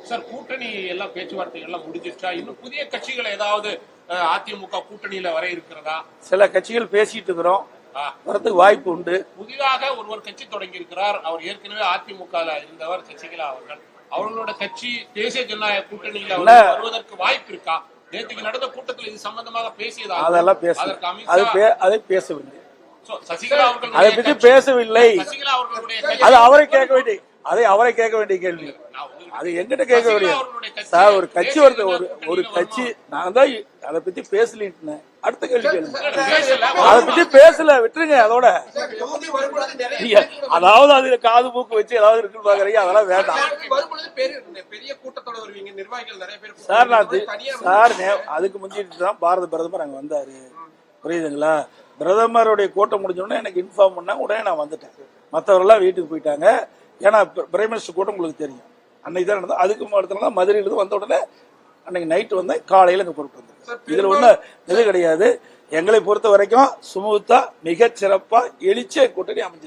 Sir கூட்டணி எல்லாம் பேச்சுவார்த்தைகள் எல்லாம் முடிஞ்சிருச்சா? இன்னும் புதிய கட்சிகள் ஏதாவது அதிமுக கூட்டணியில வர இருக்கிறதா? சில கட்சிகள் பேசிட்டு இருக்கிறோம், வரதுக்கு வாய்ப்பு உண்டு. புதிதாக ஒருவர் கட்சி தொடங்கி இருக்கிறார். அவர் ஏற்கனவே அதிமுக இருந்தவர் சசிகலா அவர்கள். அவர்களோட கட்சி தேசிய ஜனநாயக கூட்டணியில வருவதற்கு வாய்ப்பு இருக்கா? நேற்றுக்கு நடந்த கூட்டத்தில் இது சம்பந்தமாக பேசியதா? அதெல்லாம் அதை பேசவில்லை. சசிகலா அவர்கள் அதை பற்றி பேசவில்லை. சசிகலா அவர்களுடைய அது அவரை கேட்க வேண்டிய அவரை கேட்க வேண்டிய கேள்வி. அது எங்கிட்ட கேட்க வேண்டிய சார். ஒரு கட்சி ஒரு கட்சி நான் தான் அதை பத்தி பேசலின்னு அடுத்த கேள்வி கேளுங்க. அதை பத்தி பேசல விட்டுருங்க. அதோட அதாவது அதுல காது மூக்கு வச்சு ஏதாவது இருக்குன்னு பாக்குறீங்க, அதெல்லாம் வேண்டாம் சார். சார் அதுக்கு முந்திட்டு தான் பாரத பிரதமர் அங்க வந்தாரு, புரியுதுங்களா? பிரதமருடைய கூட்டம் முடிஞ்சோடனே எனக்கு இன்ஃபார்ம் பண்ணா உடனே நான் வந்துட்டேன். மற்றவரெல்லாம் வீட்டுக்கு போயிட்டாங்க. ஏன்னா பிரைம் மினிஸ்டர் கூட்டம் உங்களுக்கு தெரியும், அன்னைக்கு தான் நடந்தது. அதுக்கு அடுத்த மதுரையிலிருந்து வந்த உடனே அன்னைக்கு நைட்டு வந்தேன், காலையில இங்க பொறுப்பு வந்தேன். இதுல ஒன்றும் இது கிடையாது. எங்களை பொறுத்த வரைக்கும் சுமூகத்தா மிகச் சிறப்பா எழுச்சிய கூட்டணி அமைஞ்சு